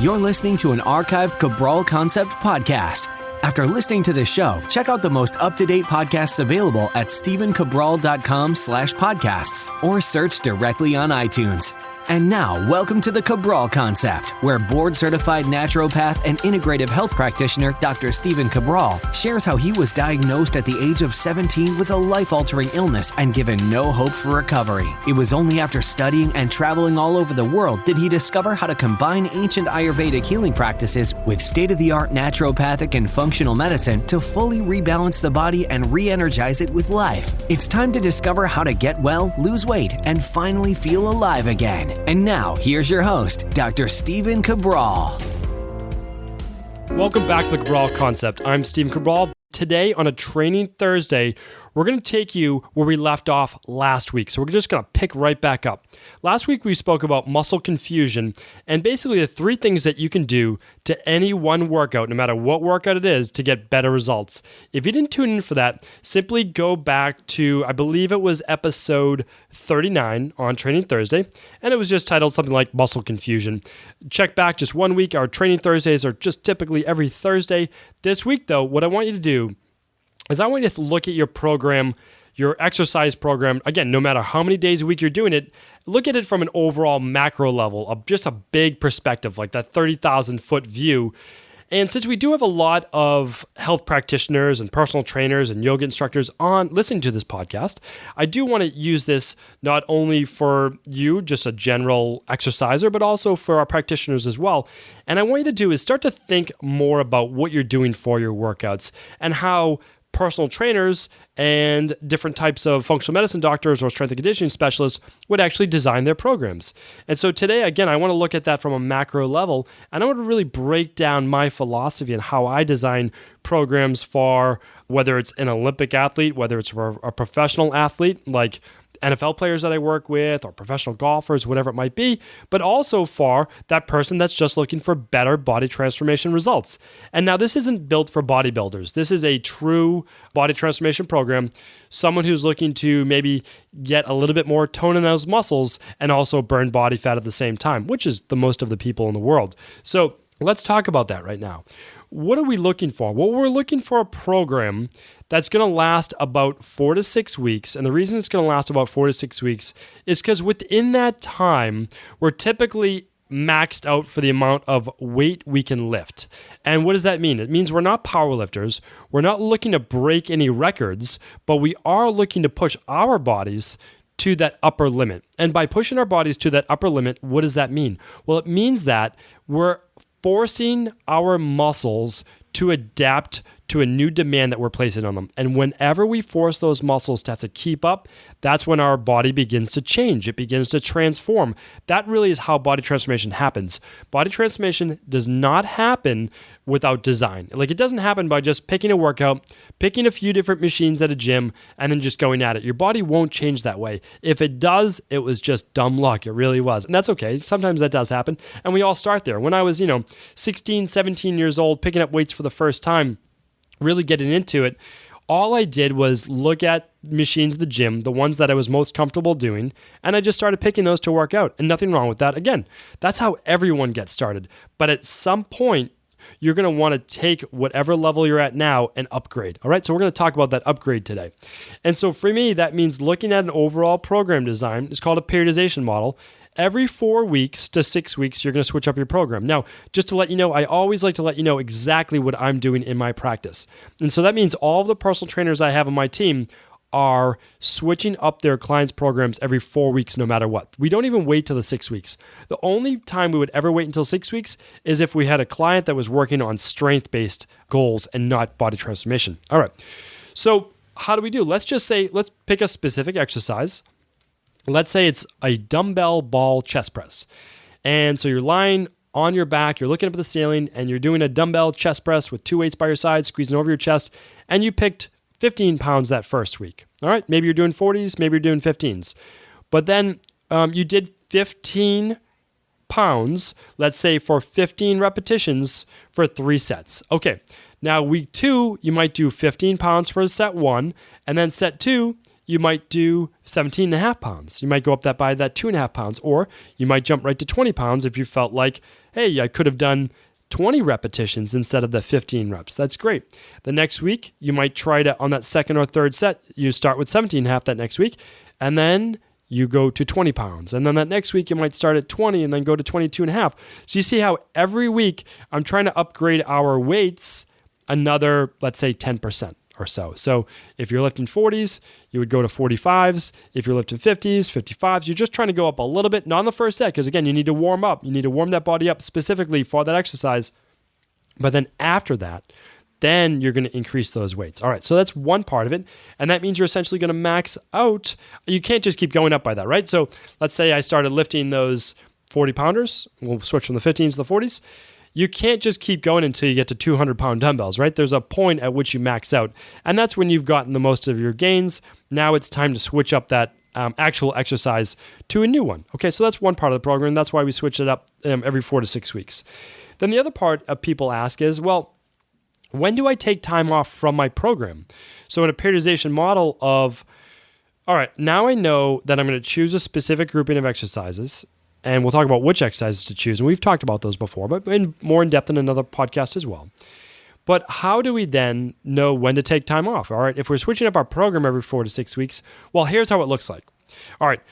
You're listening to an archived Cabral Concept podcast. After listening to this show, check out the most up-to-date podcasts available at stephencabral.com/podcasts or search directly on iTunes. And now, welcome to the Cabral Concept, where board-certified naturopath and integrative health practitioner Dr. Stephen Cabral shares how he was diagnosed at the age of 17 with a life-altering illness and given no hope for recovery. It was only after studying and traveling all over the world did he discover how to combine ancient Ayurvedic healing practices with state-of-the-art naturopathic and functional medicine to fully rebalance the body and re-energize it with life. It's time to discover how to get well, lose weight, and finally feel alive again. And now, here's your host, Dr. Stephen Cabral. Welcome back to the Cabral Concept. I'm Stephen Cabral. Today, on a Training Thursday, we're going to take you where we left off last week. So we're just going to pick right back up. Last week, we spoke about muscle confusion and basically the three things that you can do to any one workout, no matter what workout it is, to get better results. If you didn't tune in for that, simply go back to, I believe it was episode 39 on Training Thursday, and it was just titled something like Muscle Confusion. Check back just 1 week. Our Training Thursdays are just typically every Thursday. This week, though, what I want you to do is I want you to look at your program, your exercise program. Again, no matter how many days a week you're doing it, look at it from an overall macro level, of just a big perspective, like that 30,000 foot view. And since we do have a lot of health practitioners and personal trainers and yoga instructors on listening to this podcast, I do want to use this not only for you, just a general exerciser, but also for our practitioners as well. And I want you to do is start to think more about what you're doing for your workouts and how personal trainers and different types of functional medicine doctors or strength and conditioning specialists would actually design their programs. And so today, again, I want to look at that from a macro level, and I want to really break down my philosophy and how I design programs for whether it's an Olympic athlete, whether it's for a professional athlete like NFL players that I work with or professional golfers, whatever it might be, but also for that person that's just looking for better body transformation results. And now this isn't built for bodybuilders. This is a true body transformation program. Someone who's looking to maybe get a little bit more tone in those muscles and also burn body fat at the same time, which is the most of the people in the world. So let's talk about that right now. What are we looking for? Well, we're looking for a program that's going to last about 4 to 6 weeks. And the reason it's going to last about 4 to 6 weeks is because within that time, we're typically maxed out for the amount of weight we can lift. And what does that mean? It means we're not power lifters. We're not looking to break any records, but we are looking to push our bodies to that upper limit. And by pushing our bodies to that upper limit, what does that mean? Well, it means that we're forcing our muscles to adapt to a new demand that we're placing on them. And whenever we force those muscles to have to keep up, that's when our body begins to change. It begins to transform. That really is how body transformation happens. Body transformation does not happen without design. Like, it doesn't happen by just picking a workout, picking a few different machines at a gym, and then just going at it. Your body won't change that way. If it does, it was just dumb luck. It really was. And that's okay. Sometimes that does happen. And we all start there. When I was, 16, 17 years old, picking up weights for the first time, really getting into it, all I did was look at machines at the gym, the ones that I was most comfortable doing, and I just started picking those to work out. And nothing wrong with that. Again, that's how everyone gets started. But at some point, you're going to want to take whatever level you're at now and upgrade. All right, so we're going to talk about that upgrade today. And so for me, that means looking at an overall program design. It's called a periodization model. Every 4 weeks to 6 weeks, you're going to switch up your program. Now, just to let you know, I always like to let you know exactly what I'm doing in my practice. And so that means all of the personal trainers I have on my team are switching up their clients' programs every 4 weeks, no matter what. We don't even wait till the 6 weeks. The only time we would ever wait until 6 weeks is if we had a client that was working on strength-based goals and not body transformation. All right. So how do we do? Let's pick a specific exercise. Let's say it's a dumbbell ball chest press. And so you're lying on your back, you're looking up at the ceiling, and you're doing a dumbbell chest press with 2 weights by your side, squeezing over your chest, and you picked 15 pounds that first week. All right, maybe you're doing 40s, maybe you're doing 15s. But then you did 15 pounds, let's say for 15 repetitions for 3 sets. Okay, now week 2, you might do 15 pounds for set 1, and then set 2, you might do 17 and a half pounds. You might go up by that 2.5 pounds, or you might jump right to 20 pounds if you felt like, hey, I could have done 20 repetitions instead of the 15 reps. That's great. The next week, you might try to, on that second or third set, you start with 17 and a half that next week, and then you go to 20 pounds. And then that next week, you might start at 20 and then go to 22 and a half. So you see how every week I'm trying to upgrade our weights another, let's say 10% or so. So if you're lifting 40s, you would go to 45s. If you're lifting 50s, 55s, you're just trying to go up a little bit, not on the first set, because again, you need to warm up. You need to warm that body up specifically for that exercise. But then after that, then you're going to increase those weights. All right, so that's one part of it. And that means you're essentially going to max out. You can't just keep going up by that, right? So let's say I started lifting those 40 pounders. We'll switch from the 15s to the 40s. You can't just keep going until you get to 200-pound dumbbells, right? There's a point at which you max out. And that's when you've gotten the most of your gains. Now it's time to switch up that actual exercise to a new one. Okay, so that's one part of the program. That's why we switch it up every 4 to 6 weeks. Then the other part of people ask is, well, when do I take time off from my program? So in a periodization model of, all right, now I know that I'm going to choose a specific grouping of exercises, and we'll talk about which exercises to choose. And we've talked about those before, but more in depth in another podcast as well. But how do we then know when to take time off? All right, if we're switching up our program every 4 to 6 weeks, well, here's how it looks like. All right,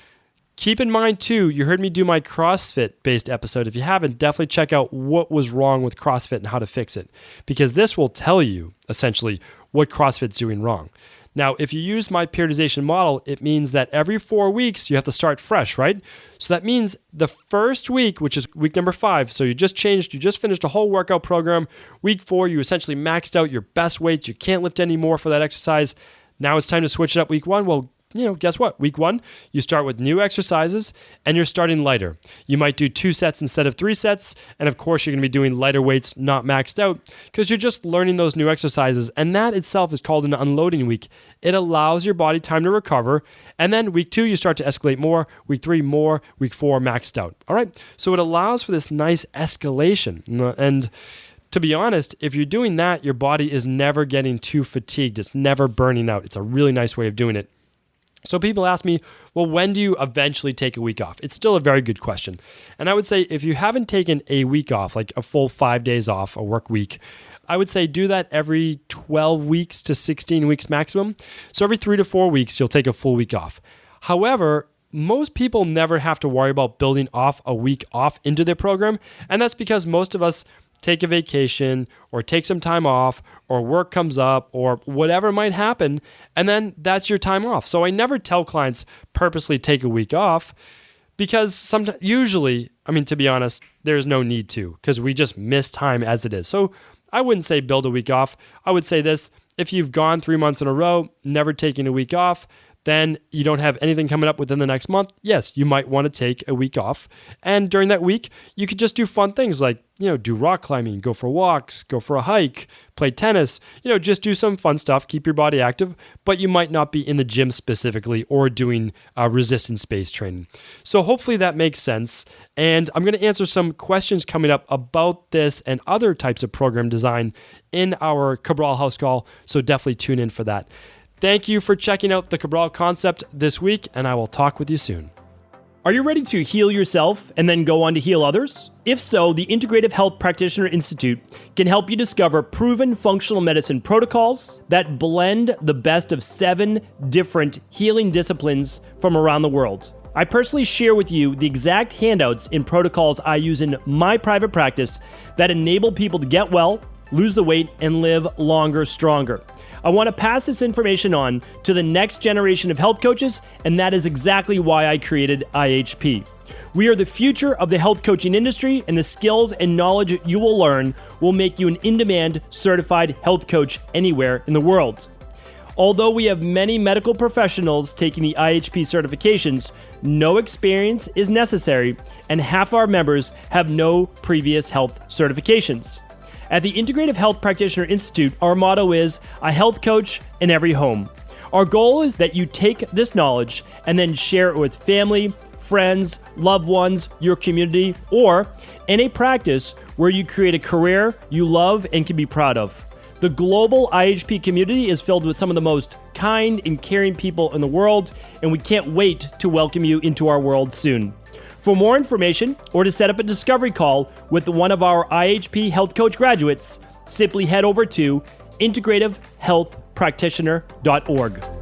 keep in mind too, you heard me do my CrossFit-based episode. If you haven't, definitely check out what was wrong with CrossFit and how to fix it, because this will tell you essentially what CrossFit's doing wrong. Now, if you use my periodization model, it means that every 4 weeks, you have to start fresh, right? So that means the first week, which is week number 5, so you just finished a whole workout program. Week 4, you essentially maxed out your best weights. You can't lift any more for that exercise. Now it's time to switch it up week 1. Well, guess what? Week 1, you start with new exercises and you're starting lighter. You might do 2 sets instead of 3 sets. And of course, you're going to be doing lighter weights, not maxed out, because you're just learning those new exercises. And that itself is called an unloading week. It allows your body time to recover. And then week 2, you start to escalate more. Week 3, more. Week 4, maxed out. All right. So it allows for this nice escalation. And to be honest, if you're doing that, your body is never getting too fatigued. It's never burning out. It's a really nice way of doing it. So people ask me, well, when do you eventually take a week off? It's still a very good question. And I would say if you haven't taken a week off, like a full 5 days off, a work week, I would say do that every 12 weeks to 16 weeks maximum. So every 3 to 4 weeks, you'll take a full week off. However, most people never have to worry about building off a week off into their program. And that's because most of us take a vacation or take some time off or work comes up or whatever might happen, and then that's your time off. So I never tell clients purposely take a week off because usually, to be honest, there's no need to because we just miss time as it is. So I wouldn't say build a week off. I would say this: if you've gone 3 months in a row, never taking a week off, then you don't have anything coming up within the next month, yes, you might want to take a week off. And during that week, you could just do fun things like, do rock climbing, go for walks, go for a hike, play tennis, just do some fun stuff, keep your body active, but you might not be in the gym specifically or doing resistance-based training. So hopefully that makes sense. And I'm going to answer some questions coming up about this and other types of program design in our Cabral House Call. So definitely tune in for that. Thank you for checking out the Cabral Concept this week, and I will talk with you soon. Are you ready to heal yourself and then go on to heal others? If so, the Integrative Health Practitioner Institute can help you discover proven functional medicine protocols that blend the best of 7 different healing disciplines from around the world. I personally share with you the exact handouts and protocols I use in my private practice that enable people to get well, lose the weight, and live longer, stronger. I want to pass this information on to the next generation of health coaches, and that is exactly why I created IHP. We are the future of the health coaching industry, and the skills and knowledge you will learn will make you an in-demand certified health coach anywhere in the world. Although we have many medical professionals taking the IHP certifications, no experience is necessary, and half our members have no previous health certifications. At the Integrative Health Practitioner Institute, our motto is a health coach in every home. Our goal is that you take this knowledge and then share it with family, friends, loved ones, your community, or in a practice where you create a career you love and can be proud of. The global IHP community is filled with some of the most kind and caring people in the world, and we can't wait to welcome you into our world soon. For more information or to set up a discovery call with one of our IHP Health Coach graduates, simply head over to integrativehealthpractitioner.org.